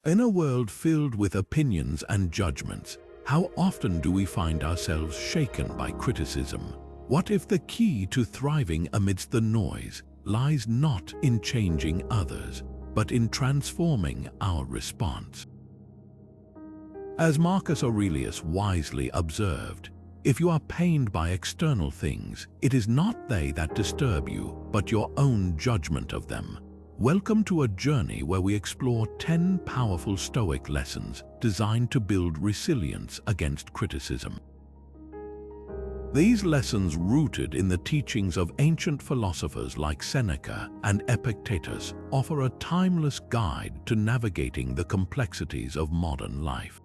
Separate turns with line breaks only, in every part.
In a world filled with opinions and judgments, how often do we find ourselves shaken by criticism? What if the key to thriving amidst the noise lies not in changing others, but in transforming our response? As Marcus Aurelius wisely observed, if you are pained by external things, it is not they that disturb you, but your own judgment of them. Welcome to a journey where we explore 10 powerful Stoic lessons designed to build resilience against criticism. These lessons, rooted in the teachings of ancient philosophers like Seneca and Epictetus, offer a timeless guide to navigating the complexities of modern life.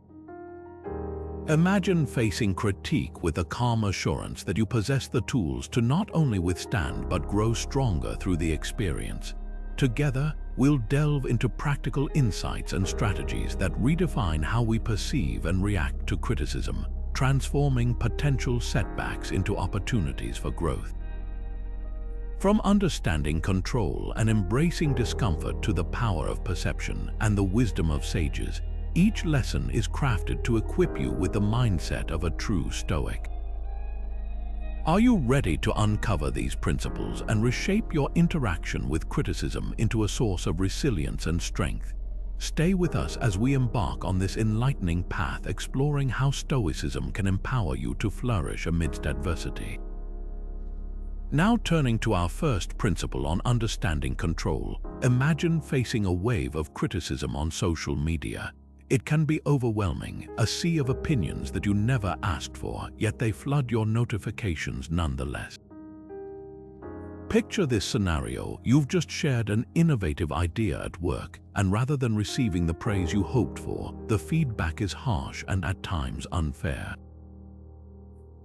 Imagine facing critique with a calm assurance that you possess the tools to not only withstand but grow stronger through the experience. Together, we'll delve into practical insights and strategies that redefine how we perceive and react to criticism, transforming potential setbacks into opportunities for growth. From understanding control and embracing discomfort to the power of perception and the wisdom of sages, each lesson is crafted to equip you with the mindset of a true Stoic. Are you ready to uncover these principles and reshape your interaction with criticism into a source of resilience and strength? Stay with us as we embark on this enlightening path, exploring how Stoicism can empower you to flourish amidst adversity. Now, turning to our first principle on understanding control, imagine facing a wave of criticism on social media. It can be overwhelming, a sea of opinions that you never asked for, yet they flood your notifications nonetheless. Picture this scenario: you've just shared an innovative idea at work, and rather than receiving the praise you hoped for, the feedback is harsh and at times unfair.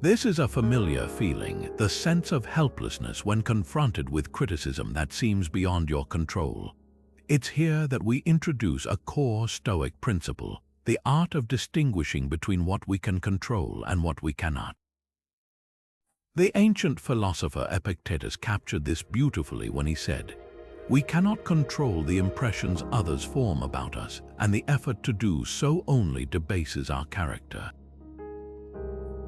This is a familiar feeling, the sense of helplessness when confronted with criticism that seems beyond your control. It's here that we introduce a core Stoic principle, the art of distinguishing between what we can control and what we cannot. The ancient philosopher Epictetus captured this beautifully when he said, "We cannot control the impressions others form about us, and the effort to do so only debases our character."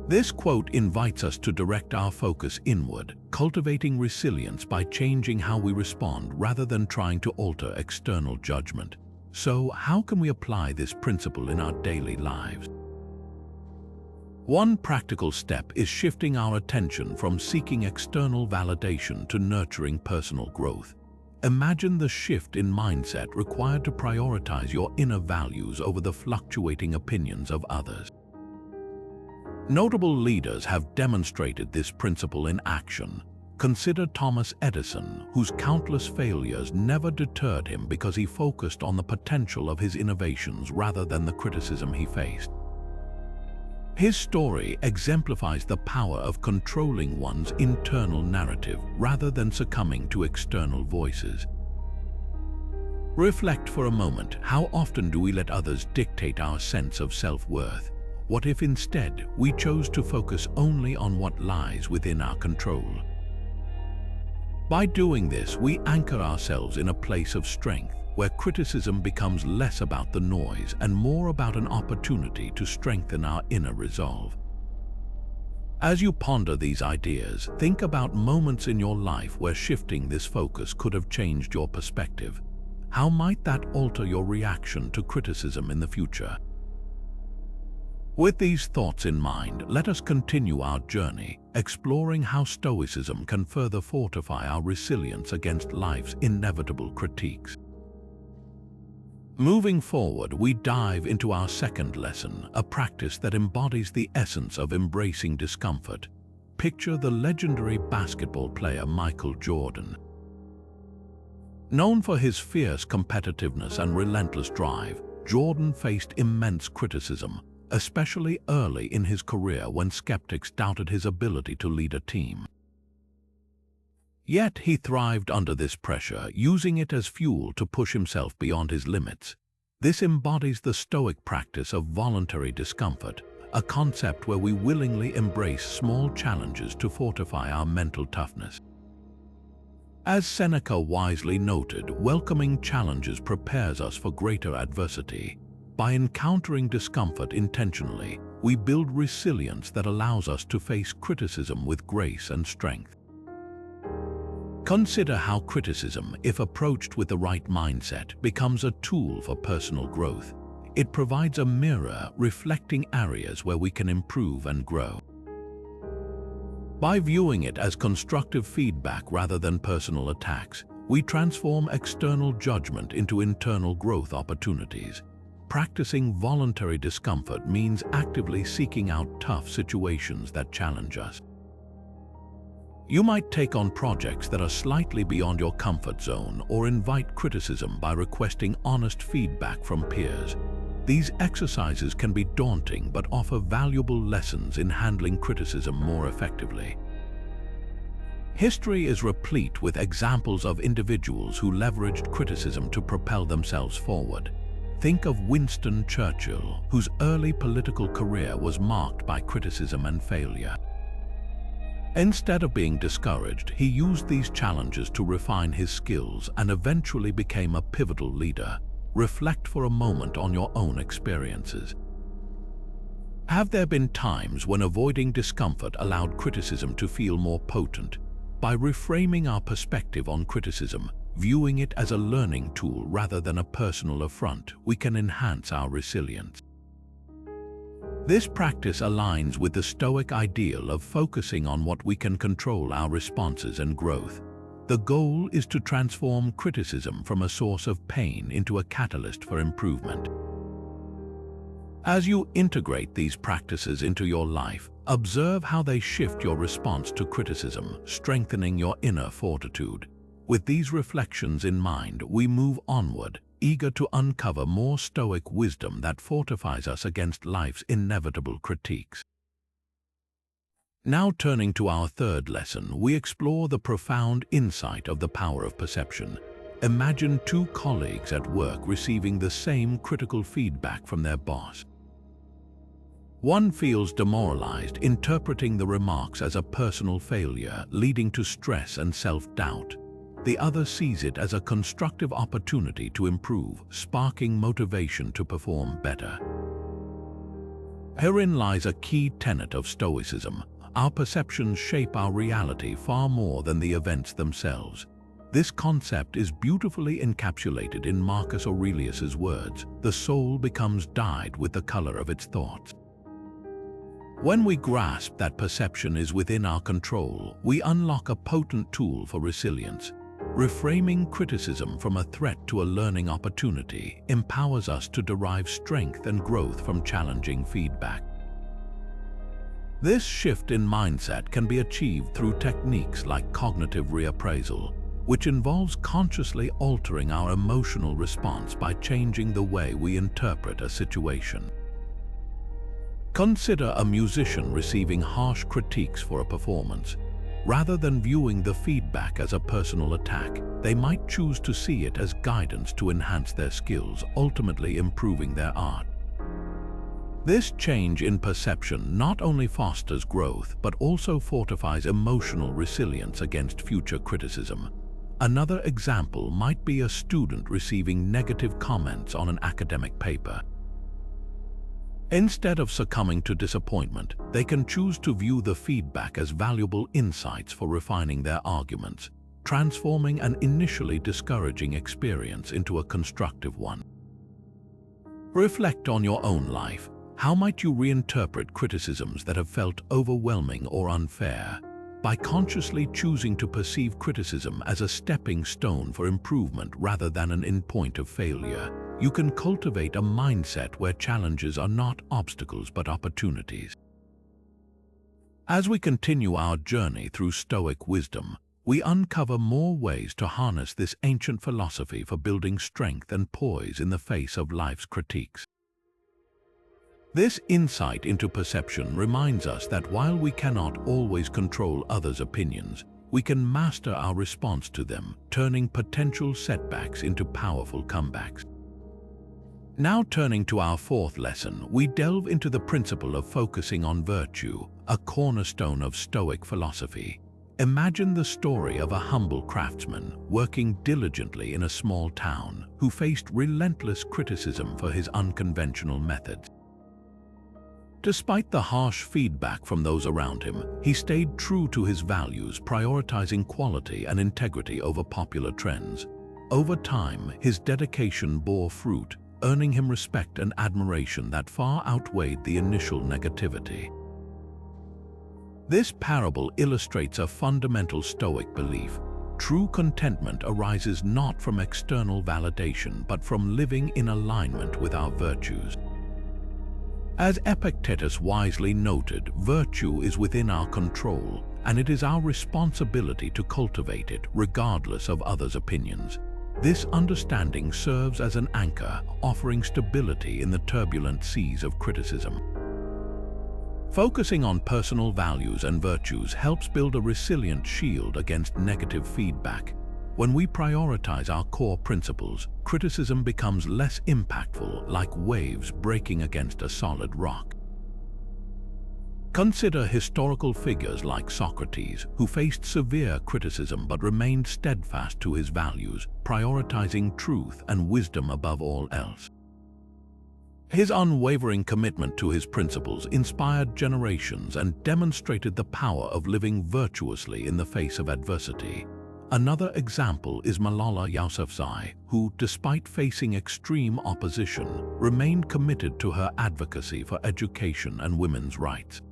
This quote invites us to direct our focus inward, cultivating resilience by changing how we respond rather than trying to alter external judgment. So, how can we apply this principle in our daily lives? One practical step is shifting our attention from seeking external validation to nurturing personal growth. Imagine the shift in mindset required to prioritize your inner values over the fluctuating opinions of others. Notable leaders have demonstrated this principle in action. Consider Thomas Edison, whose countless failures never deterred him because he focused on the potential of his innovations rather than the criticism he faced. His story exemplifies the power of controlling one's internal narrative rather than succumbing to external voices. Reflect for a moment: how often do we let others dictate our sense of self-worth? What if instead we chose to focus only on what lies within our control? By doing this, we anchor ourselves in a place of strength, where criticism becomes less about the noise and more about an opportunity to strengthen our inner resolve. As you ponder these ideas, think about moments in your life where shifting this focus could have changed your perspective. How might that alter your reaction to criticism in the future? With these thoughts in mind, let us continue our journey, exploring how Stoicism can further fortify our resilience against life's inevitable critiques. Moving forward, we dive into our second lesson, a practice that embodies the essence of embracing discomfort. Picture the legendary basketball player Michael Jordan. Known for his fierce competitiveness and relentless drive, Jordan faced immense criticism, especially early in his career when skeptics doubted his ability to lead a team. Yet he thrived under this pressure, using it as fuel to push himself beyond his limits. This embodies the Stoic practice of voluntary discomfort, a concept where we willingly embrace small challenges to fortify our mental toughness. As Seneca wisely noted, welcoming challenges prepares us for greater adversity. By encountering discomfort intentionally, we build resilience that allows us to face criticism with grace and strength. Consider how criticism, if approached with the right mindset, becomes a tool for personal growth. It provides a mirror reflecting areas where we can improve and grow. By viewing it as constructive feedback rather than personal attacks, we transform external judgment into internal growth opportunities. Practicing voluntary discomfort means actively seeking out tough situations that challenge us. You might take on projects that are slightly beyond your comfort zone or invite criticism by requesting honest feedback from peers. These exercises can be daunting but offer valuable lessons in handling criticism more effectively. History is replete with examples of individuals who leveraged criticism to propel themselves forward. Think of Winston Churchill, whose early political career was marked by criticism and failure. Instead of being discouraged, he used these challenges to refine his skills and eventually became a pivotal leader. Reflect for a moment on your own experiences. Have there been times when avoiding discomfort allowed criticism to feel more potent? By reframing our perspective on criticism, viewing it as a learning tool rather than a personal affront, we can enhance our resilience. This practice aligns with the Stoic ideal of focusing on what we can control our responses and growth. The goal is to transform criticism from a source of pain into a catalyst for improvement. As you integrate these practices into your life, observe how they shift your response to criticism, strengthening your inner fortitude. With these reflections in mind, we move onward, eager to uncover more Stoic wisdom that fortifies us against life's inevitable critiques. Now turning to our third lesson, we explore the profound insight of the power of perception. Imagine two colleagues at work receiving the same critical feedback from their boss. One feels demoralized, interpreting the remarks as a personal failure, leading to stress and self-doubt. The other sees it as a constructive opportunity to improve, sparking motivation to perform better. Herein lies a key tenet of Stoicism. Our perceptions shape our reality far more than the events themselves. This concept is beautifully encapsulated in Marcus Aurelius's words, "The soul becomes dyed with the color of its thoughts." When we grasp that perception is within our control, we unlock a potent tool for resilience. Reframing criticism from a threat to a learning opportunity empowers us to derive strength and growth from challenging feedback. This shift in mindset can be achieved through techniques like cognitive reappraisal, which involves consciously altering our emotional response by changing the way we interpret a situation. Consider a musician receiving harsh critiques for a performance. Rather than viewing the feedback as a personal attack, they might choose to see it as guidance to enhance their skills, ultimately improving their art. This change in perception not only fosters growth, but also fortifies emotional resilience against future criticism. Another example might be a student receiving negative comments on an academic paper. Instead of succumbing to disappointment, they can choose to view the feedback as valuable insights for refining their arguments, transforming an initially discouraging experience into a constructive one. Reflect on your own life. How might you reinterpret criticisms that have felt overwhelming or unfair? By consciously choosing to perceive criticism as a stepping stone for improvement rather than an endpoint of failure, you can cultivate a mindset where challenges are not obstacles but opportunities. As we continue our journey through Stoic wisdom, we uncover more ways to harness this ancient philosophy for building strength and poise in the face of life's critiques. This insight into perception reminds us that while we cannot always control others' opinions, we can master our response to them, turning potential setbacks into powerful comebacks. Now turning to our fourth lesson, we delve into the principle of focusing on virtue, a cornerstone of Stoic philosophy. Imagine the story of a humble craftsman working diligently in a small town who faced relentless criticism for his unconventional methods. Despite the harsh feedback from those around him, he stayed true to his values, prioritizing quality and integrity over popular trends. Over time, his dedication bore fruit, earning him respect and admiration that far outweighed the initial negativity. This parable illustrates a fundamental Stoic belief. True contentment arises not from external validation, but from living in alignment with our virtues. As Epictetus wisely noted, virtue is within our control, and it is our responsibility to cultivate it, regardless of others' opinions. This understanding serves as an anchor, offering stability in the turbulent seas of criticism. Focusing on personal values and virtues helps build a resilient shield against negative feedback. When we prioritize our core principles, criticism becomes less impactful, like waves breaking against a solid rock. Consider historical figures like Socrates, who faced severe criticism but remained steadfast to his values, prioritizing truth and wisdom above all else. His unwavering commitment to his principles inspired generations and demonstrated the power of living virtuously in the face of adversity. Another example is Malala Yousafzai, who, despite facing extreme opposition, remained committed to her advocacy for education and women's rights.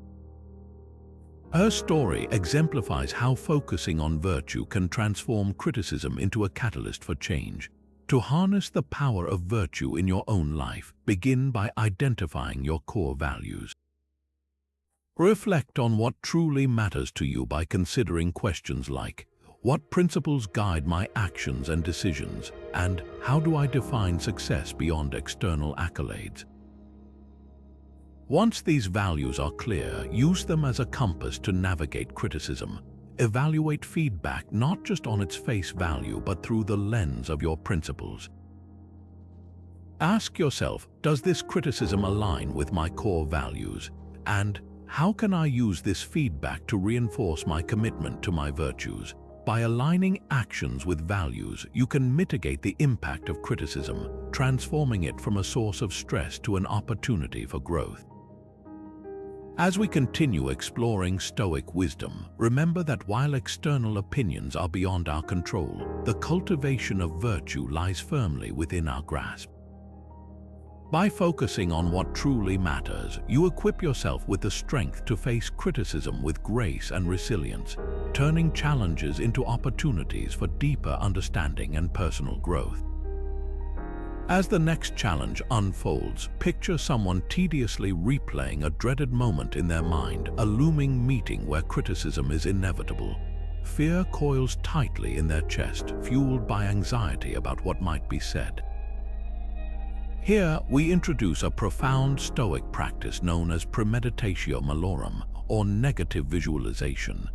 Her story exemplifies how focusing on virtue can transform criticism into a catalyst for change. To harness the power of virtue in your own life, begin by identifying your core values. Reflect on what truly matters to you by considering questions like, what principles guide my actions and decisions, and how do I define success beyond external accolades? Once these values are clear, use them as a compass to navigate criticism. Evaluate feedback not just on its face value, but through the lens of your principles. Ask yourself, does this criticism align with my core values? And how can I use this feedback to reinforce my commitment to my virtues? By aligning actions with values, you can mitigate the impact of criticism, transforming it from a source of stress to an opportunity for growth. As we continue exploring Stoic wisdom, remember that while external opinions are beyond our control, the cultivation of virtue lies firmly within our grasp. By focusing on what truly matters, you equip yourself with the strength to face criticism with grace and resilience, turning challenges into opportunities for deeper understanding and personal growth. As the next challenge unfolds, picture someone tediously replaying a dreaded moment in their mind, a looming meeting where criticism is inevitable. Fear coils tightly in their chest, fueled by anxiety about what might be said. Here, we introduce a profound Stoic practice known as Premeditatio Malorum, or negative visualization.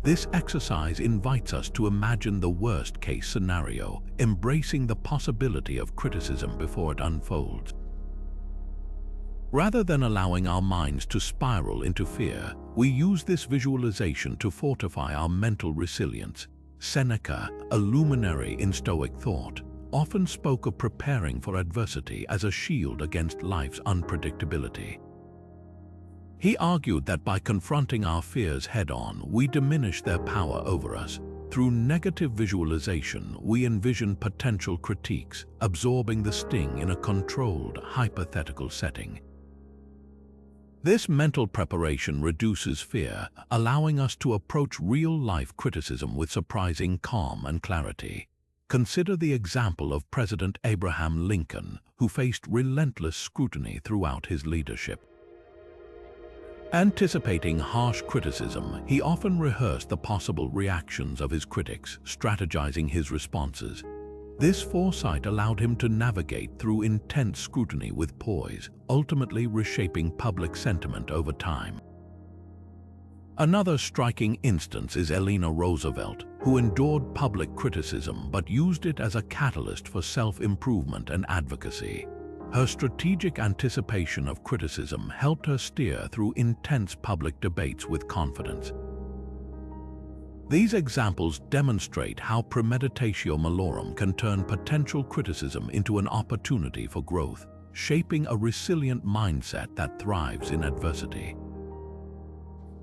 This exercise invites us to imagine the worst-case scenario, embracing the possibility of criticism before it unfolds. Rather than allowing our minds to spiral into fear, we use this visualization to fortify our mental resilience. Seneca, a luminary in Stoic thought, often spoke of preparing for adversity as a shield against life's unpredictability. He argued that by confronting our fears head-on, we diminish their power over us. Through negative visualization, we envision potential critiques, absorbing the sting in a controlled, hypothetical setting. This mental preparation reduces fear, allowing us to approach real-life criticism with surprising calm and clarity. Consider the example of President Abraham Lincoln, who faced relentless scrutiny throughout his leadership. Anticipating harsh criticism, he often rehearsed the possible reactions of his critics, strategizing his responses. This foresight allowed him to navigate through intense scrutiny with poise, ultimately reshaping public sentiment over time. Another striking instance is Eleanor Roosevelt, who endured public criticism but used it as a catalyst for self-improvement and advocacy. Her strategic anticipation of criticism helped her steer through intense public debates with confidence. These examples demonstrate how Premeditatio Malorum can turn potential criticism into an opportunity for growth, shaping a resilient mindset that thrives in adversity.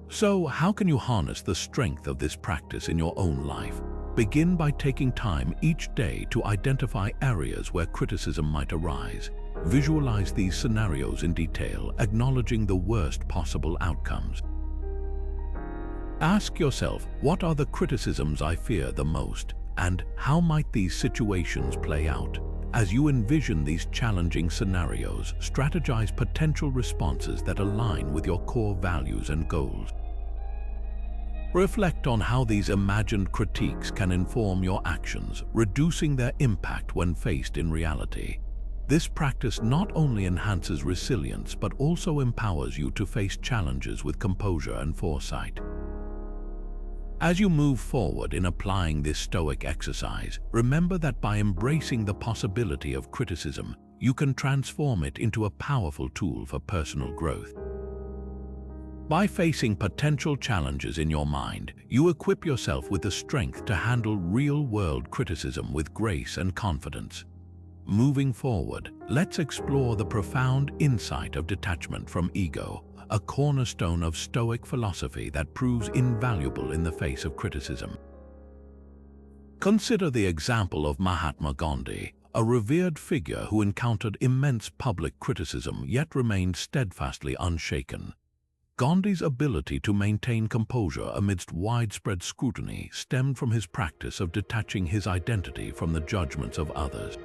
So, how can you harness the strength of this practice in your own life? Begin by taking time each day to identify areas where criticism might arise. Visualize these scenarios in detail, acknowledging the worst possible outcomes. Ask yourself, what are the criticisms I fear the most, and how might these situations play out? As you envision these challenging scenarios, strategize potential responses that align with your core values and goals. Reflect on how these imagined critiques can inform your actions, reducing their impact when faced in reality. This practice not only enhances resilience but also empowers you to face challenges with composure and foresight. As you move forward in applying this Stoic exercise, remember that by embracing the possibility of criticism, you can transform it into a powerful tool for personal growth. By facing potential challenges in your mind, you equip yourself with the strength to handle real-world criticism with grace and confidence. Moving forward, let's explore the profound insight of detachment from ego, a cornerstone of Stoic philosophy that proves invaluable in the face of criticism. Consider the example of Mahatma Gandhi, a revered figure who encountered immense public criticism yet remained steadfastly unshaken. Gandhi's ability to maintain composure amidst widespread scrutiny stemmed from his practice of detaching his identity from the judgments of others.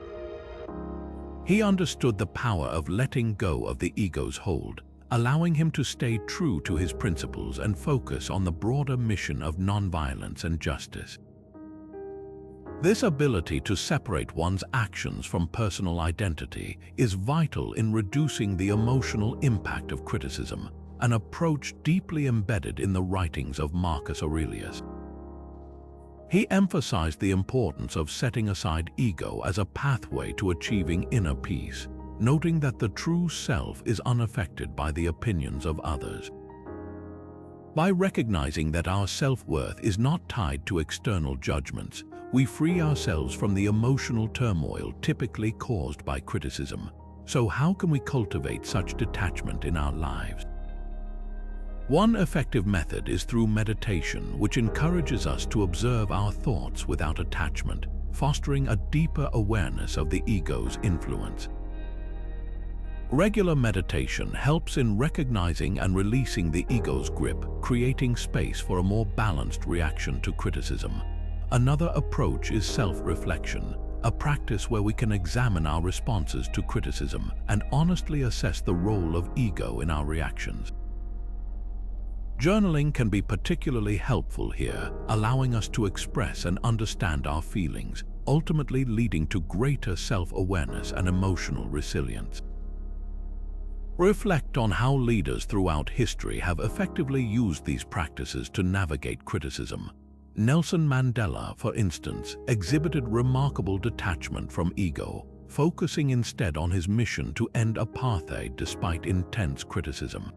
He understood the power of letting go of the ego's hold, allowing him to stay true to his principles and focus on the broader mission of nonviolence and justice. This ability to separate one's actions from personal identity is vital in reducing the emotional impact of criticism, an approach deeply embedded in the writings of Marcus Aurelius. He emphasized the importance of setting aside ego as a pathway to achieving inner peace, noting that the true self is unaffected by the opinions of others. By recognizing that our self-worth is not tied to external judgments, we free ourselves from the emotional turmoil typically caused by criticism. So how can we cultivate such detachment in our lives? One effective method is through meditation, which encourages us to observe our thoughts without attachment, fostering a deeper awareness of the ego's influence. Regular meditation helps in recognizing and releasing the ego's grip, creating space for a more balanced reaction to criticism. Another approach is self-reflection, a practice where we can examine our responses to criticism and honestly assess the role of ego in our reactions. Journaling can be particularly helpful here, allowing us to express and understand our feelings, ultimately leading to greater self-awareness and emotional resilience. Reflect on how leaders throughout history have effectively used these practices to navigate criticism. Nelson Mandela, for instance, exhibited remarkable detachment from ego, focusing instead on his mission to end apartheid despite intense criticism.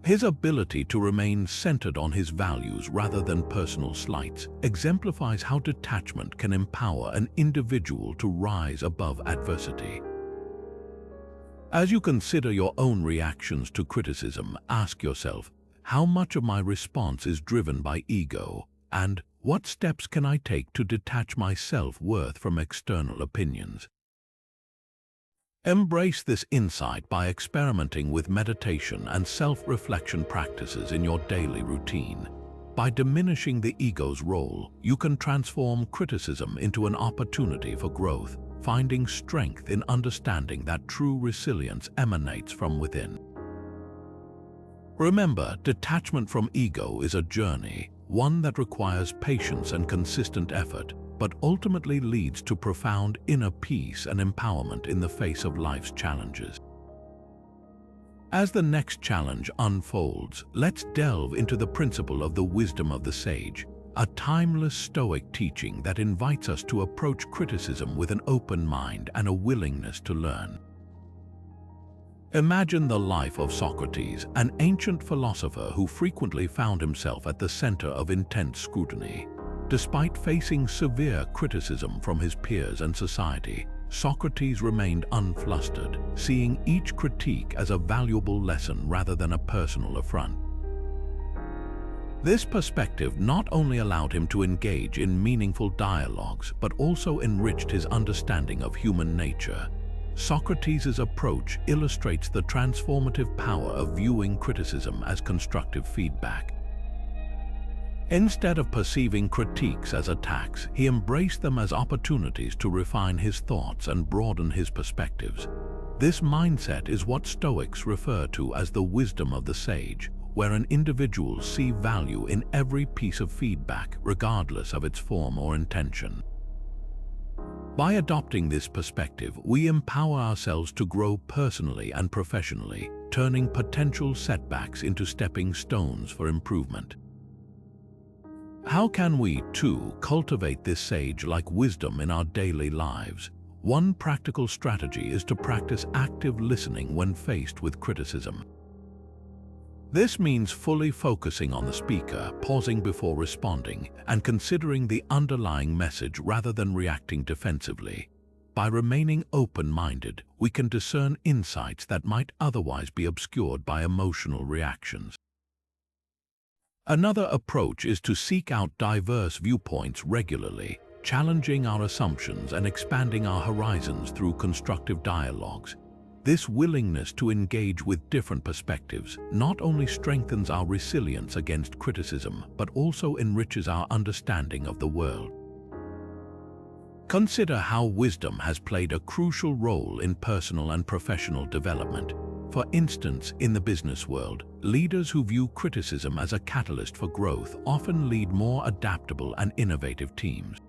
His ability to remain centered on his values rather than personal slights exemplifies how detachment can empower an individual to rise above adversity. As you consider your own reactions to criticism, ask yourself, how much of my response is driven by ego, and what steps can I take to detach my self-worth from external opinions? Embrace this insight by experimenting with meditation and self-reflection practices in your daily routine. By diminishing the ego's role, you can transform criticism into an opportunity for growth, finding strength in understanding that true resilience emanates from within. Remember, detachment from ego is a journey, one that requires patience and consistent effort, but ultimately leads to profound inner peace and empowerment in the face of life's challenges. As the next challenge unfolds, let's delve into the principle of the wisdom of the sage, a timeless Stoic teaching that invites us to approach criticism with an open mind and a willingness to learn. Imagine the life of Socrates, an ancient philosopher who frequently found himself at the center of intense scrutiny. Despite facing severe criticism from his peers and society, Socrates remained unflustered, seeing each critique as a valuable lesson rather than a personal affront. This perspective not only allowed him to engage in meaningful dialogues, but also enriched his understanding of human nature. Socrates' approach illustrates the transformative power of viewing criticism as constructive feedback. Instead of perceiving critiques as attacks, he embraced them as opportunities to refine his thoughts and broaden his perspectives. This mindset is what Stoics refer to as the wisdom of the sage, where an individual sees value in every piece of feedback, regardless of its form or intention. By adopting this perspective, we empower ourselves to grow personally and professionally, turning potential setbacks into stepping stones for improvement. How can we, too, cultivate this sage-like wisdom in our daily lives? One practical strategy is to practice active listening when faced with criticism. This means fully focusing on the speaker, pausing before responding, and considering the underlying message rather than reacting defensively. By remaining open-minded, we can discern insights that might otherwise be obscured by emotional reactions. Another approach is to seek out diverse viewpoints regularly, challenging our assumptions and expanding our horizons through constructive dialogues. This willingness to engage with different perspectives not only strengthens our resilience against criticism, but also enriches our understanding of the world. Consider how wisdom has played a crucial role in personal and professional development. For instance, in the business world, leaders who view criticism as a catalyst for growth often lead more adaptable and innovative teams.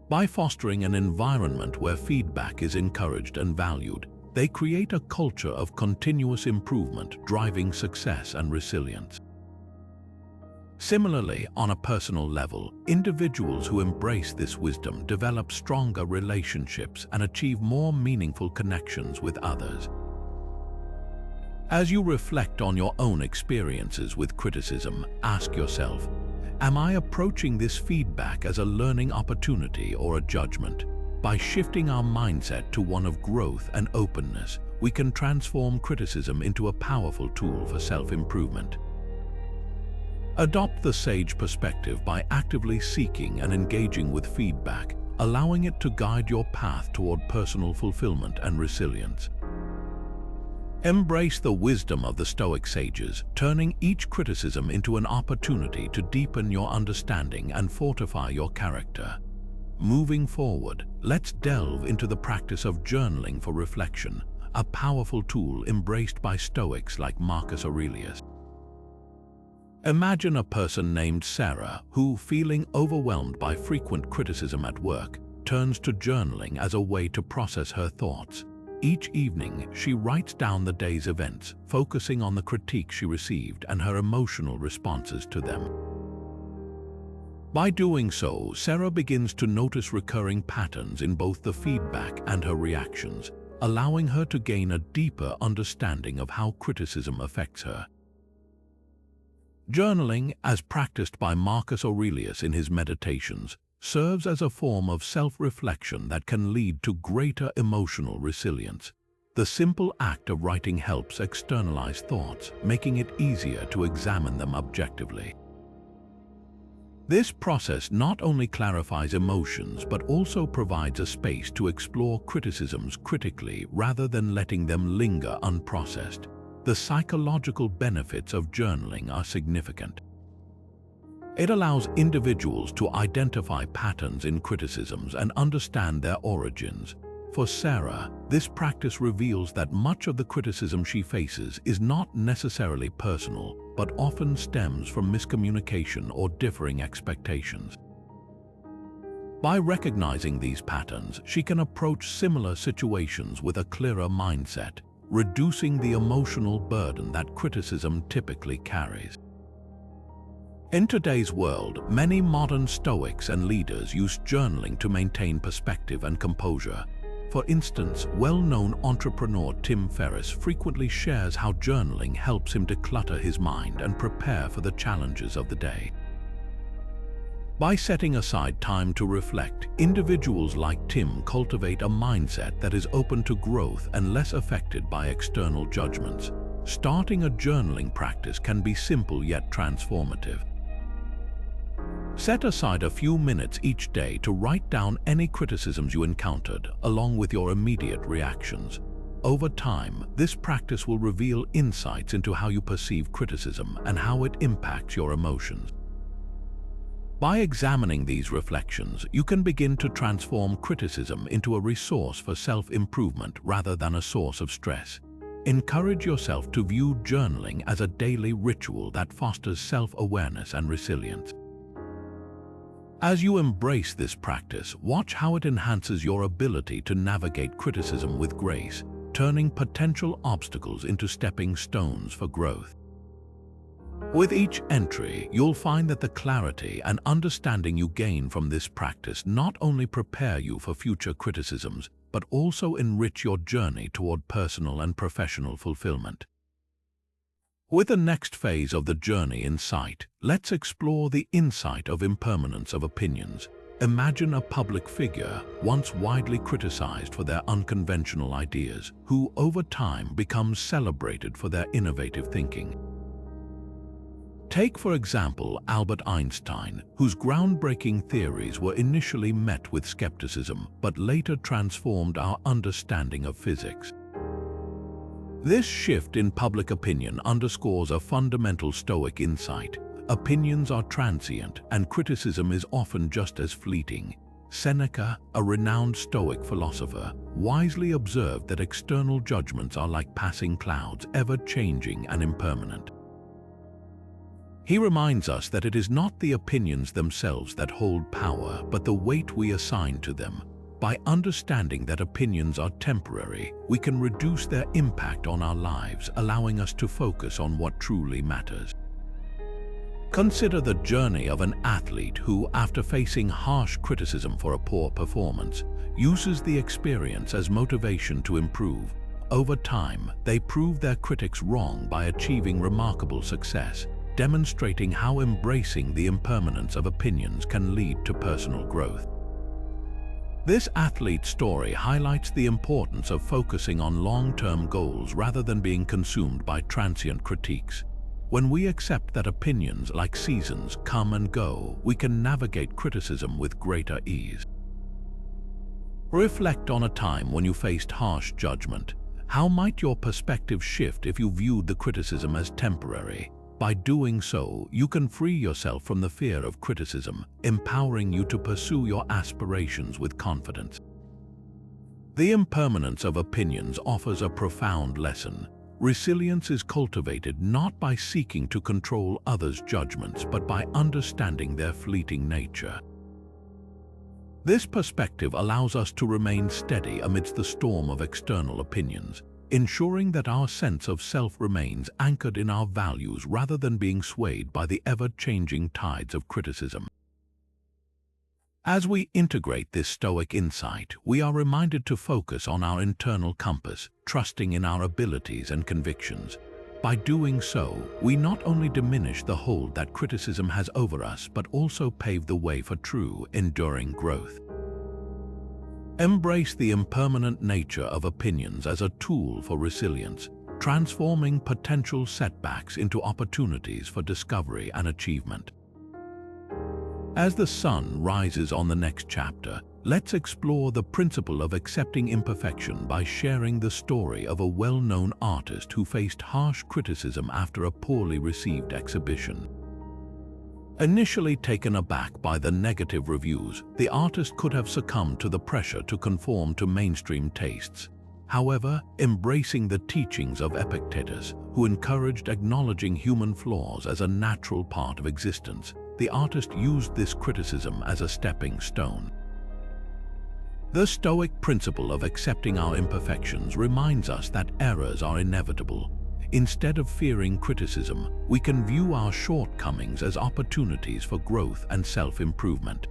By fostering an environment where feedback is encouraged and valued, they create a culture of continuous improvement, driving success and resilience. Similarly, on a personal level, individuals who embrace this wisdom develop stronger relationships and achieve more meaningful connections with others. As you reflect on your own experiences with criticism, ask yourself, am I approaching this feedback as a learning opportunity or a judgment? By shifting our mindset to one of growth and openness, we can transform criticism into a powerful tool for self-improvement. Adopt the sage perspective by actively seeking and engaging with feedback, allowing it to guide your path toward personal fulfillment and resilience. Embrace the wisdom of the Stoic sages, turning each criticism into an opportunity to deepen your understanding and fortify your character. Moving forward, let's delve into the practice of journaling for reflection, a powerful tool embraced by Stoics like Marcus Aurelius. Imagine a person named Sarah who, feeling overwhelmed by frequent criticism at work, turns to journaling as a way to process her thoughts. Each evening, she writes down the day's events, focusing on the critique she received and her emotional responses to them. By doing so, Sarah begins to notice recurring patterns in both the feedback and her reactions, allowing her to gain a deeper understanding of how criticism affects her. Journaling, as practiced by Marcus Aurelius in his Meditations, serves as a form of self-reflection that can lead to greater emotional resilience. The simple act of writing helps externalize thoughts, making it easier to examine them objectively. This process not only clarifies emotions but also provides a space to explore criticisms critically rather than letting them linger unprocessed. The psychological benefits of journaling are significant. It allows individuals to identify patterns in criticisms and understand their origins. For Sarah, this practice reveals that much of the criticism she faces is not necessarily personal, but often stems from miscommunication or differing expectations. By recognizing these patterns, she can approach similar situations with a clearer mindset, reducing the emotional burden that criticism typically carries. In today's world, many modern Stoics and leaders use journaling to maintain perspective and composure. For instance, well-known entrepreneur Tim Ferriss frequently shares how journaling helps him declutter his mind and prepare for the challenges of the day. By setting aside time to reflect, individuals like Tim cultivate a mindset that is open to growth and less affected by external judgments. Starting a journaling practice can be simple yet transformative. Set aside a few minutes each day to write down any criticisms you encountered, along with your immediate reactions. Over time, this practice will reveal insights into how you perceive criticism and how it impacts your emotions. By examining these reflections, you can begin to transform criticism into a resource for self-improvement rather than a source of stress. Encourage yourself to view journaling as a daily ritual that fosters self-awareness and resilience. As you embrace this practice, watch how it enhances your ability to navigate criticism with grace, turning potential obstacles into stepping stones for growth. With each entry, you'll find that the clarity and understanding you gain from this practice not only prepare you for future criticisms, but also enrich your journey toward personal and professional fulfillment. With the next phase of the journey in sight, let's explore the insight of impermanence of opinions. Imagine a public figure, once widely criticized for their unconventional ideas, who over time becomes celebrated for their innovative thinking. Take, for example, Albert Einstein, whose groundbreaking theories were initially met with skepticism, but later transformed our understanding of physics. This shift in public opinion underscores a fundamental Stoic insight. Opinions are transient, and criticism is often just as fleeting. Seneca, a renowned Stoic philosopher, wisely observed that external judgments are like passing clouds, ever-changing and impermanent. He reminds us that it is not the opinions themselves that hold power, but the weight we assign to them. By understanding that opinions are temporary, we can reduce their impact on our lives, allowing us to focus on what truly matters. Consider the journey of an athlete who, after facing harsh criticism for a poor performance, uses the experience as motivation to improve. Over time, they prove their critics wrong by achieving remarkable success, demonstrating how embracing the impermanence of opinions can lead to personal growth. This athlete's story highlights the importance of focusing on long-term goals rather than being consumed by transient critiques. When we accept that opinions, like seasons, come and go, we can navigate criticism with greater ease. Reflect on a time when you faced harsh judgment. How might your perspective shift if you viewed the criticism as temporary? By doing so, you can free yourself from the fear of criticism, empowering you to pursue your aspirations with confidence. The impermanence of opinions offers a profound lesson. Resilience is cultivated not by seeking to control others' judgments, but by understanding their fleeting nature. This perspective allows us to remain steady amidst the storm of external opinions, ensuring that our sense of self remains anchored in our values rather than being swayed by the ever-changing tides of criticism. As we integrate this Stoic insight, we are reminded to focus on our internal compass, trusting in our abilities and convictions. By doing so, we not only diminish the hold that criticism has over us, but also pave the way for true, enduring growth. Embrace the impermanent nature of opinions as a tool for resilience, transforming potential setbacks into opportunities for discovery and achievement. As the sun rises on the next chapter, let's explore the principle of accepting imperfection by sharing the story of a well-known artist who faced harsh criticism after a poorly received exhibition. Initially taken aback by the negative reviews, the artist could have succumbed to the pressure to conform to mainstream tastes. However, embracing the teachings of Epictetus, who encouraged acknowledging human flaws as a natural part of existence, the artist used this criticism as a stepping stone. The Stoic principle of accepting our imperfections reminds us that errors are inevitable. Instead of fearing criticism, we can view our shortcomings as opportunities for growth and self-improvement.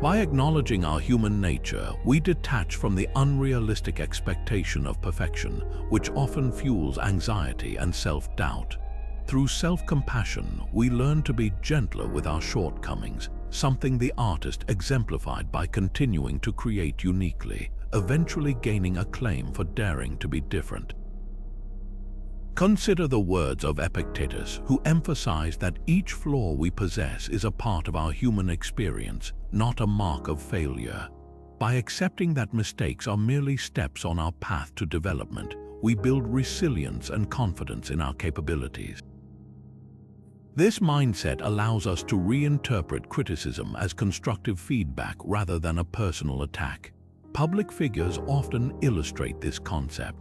By acknowledging our human nature, we detach from the unrealistic expectation of perfection, which often fuels anxiety and self-doubt. Through self-compassion, we learn to be gentler with our shortcomings, something the artist exemplified by continuing to create uniquely, eventually gaining acclaim for daring to be different. Consider the words of Epictetus, who emphasized that each flaw we possess is a part of our human experience, not a mark of failure. By accepting that mistakes are merely steps on our path to development, we build resilience and confidence in our capabilities. This mindset allows us to reinterpret criticism as constructive feedback rather than a personal attack. Public figures often illustrate this concept.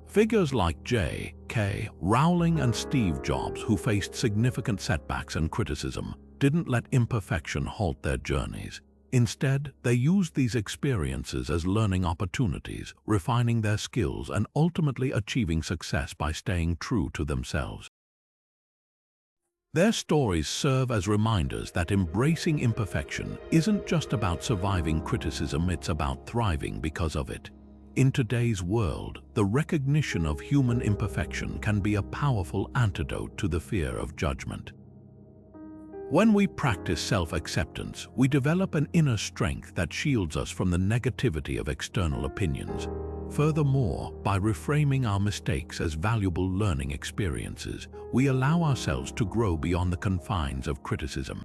Figures like J.K. Rowling and Steve Jobs, who faced significant setbacks and criticism, didn't let imperfection halt their journeys. Instead, they used these experiences as learning opportunities, refining their skills and ultimately achieving success by staying true to themselves. Their stories serve as reminders that embracing imperfection isn't just about surviving criticism, it's about thriving because of it. In today's world, the recognition of human imperfection can be a powerful antidote to the fear of judgment. When we practice self-acceptance, we develop an inner strength that shields us from the negativity of external opinions. Furthermore, by reframing our mistakes as valuable learning experiences, we allow ourselves to grow beyond the confines of criticism.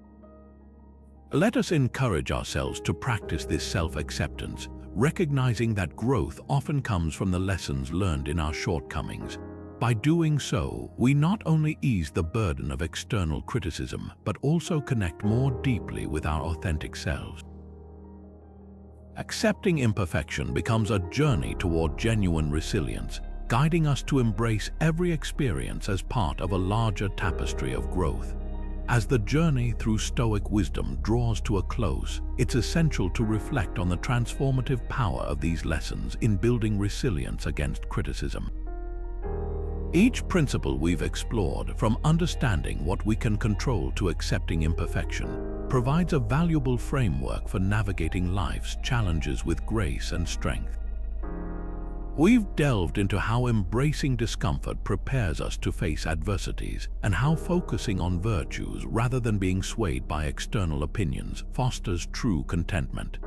Let us encourage ourselves to practice this self-acceptance, recognizing that growth often comes from the lessons learned in our shortcomings. By doing so, we not only ease the burden of external criticism, but also connect more deeply with our authentic selves. Accepting imperfection becomes a journey toward genuine resilience, guiding us to embrace every experience as part of a larger tapestry of growth. As the journey through Stoic wisdom draws to a close, it's essential to reflect on the transformative power of these lessons in building resilience against criticism. Each principle we've explored, from understanding what we can control to accepting imperfection, provides a valuable framework for navigating life's challenges with grace and strength. We've delved into how embracing discomfort prepares us to face adversities, and how focusing on virtues rather than being swayed by external opinions fosters true contentment.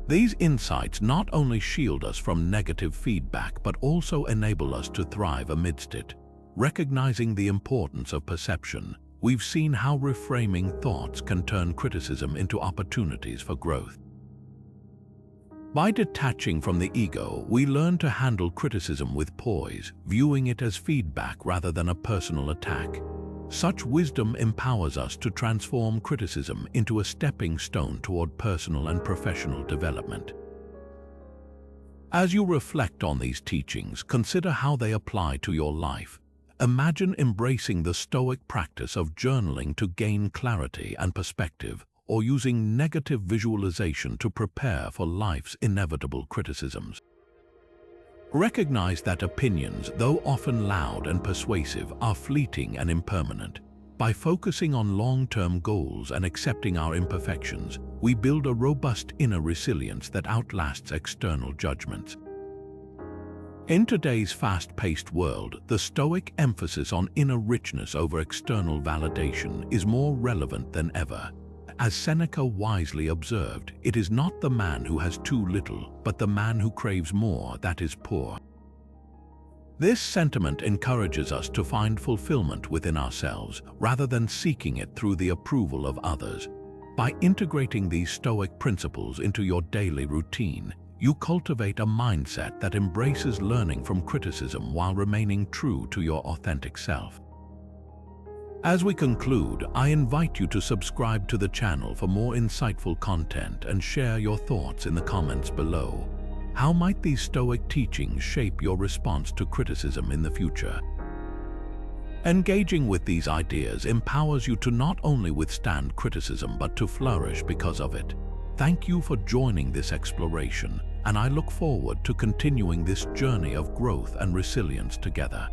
These insights not only shield us from negative feedback but also enable us to thrive amidst it. Recognizing the importance of perception, we've seen how reframing thoughts can turn criticism into opportunities for growth. By detaching from the ego, we learn to handle criticism with poise, viewing it as feedback rather than a personal attack. Such wisdom empowers us to transform criticism into a stepping stone toward personal and professional development. As you reflect on these teachings, consider how they apply to your life. Imagine embracing the Stoic practice of journaling to gain clarity and perspective, or using negative visualization to prepare for life's inevitable criticisms. Recognize that opinions, though often loud and persuasive, are fleeting and impermanent. By focusing on long-term goals and accepting our imperfections, we build a robust inner resilience that outlasts external judgments. In today's fast-paced world, the Stoic emphasis on inner richness over external validation is more relevant than ever. As Seneca wisely observed, it is not the man who has too little, but the man who craves more that is poor. This sentiment encourages us to find fulfillment within ourselves, rather than seeking it through the approval of others. By integrating these Stoic principles into your daily routine, you cultivate a mindset that embraces learning from criticism while remaining true to your authentic self. As we conclude, I invite you to subscribe to the channel for more insightful content and share your thoughts in the comments below. How might these Stoic teachings shape your response to criticism in the future? Engaging with these ideas empowers you to not only withstand criticism but to flourish because of it. Thank you for joining this exploration, and I look forward to continuing this journey of growth and resilience together.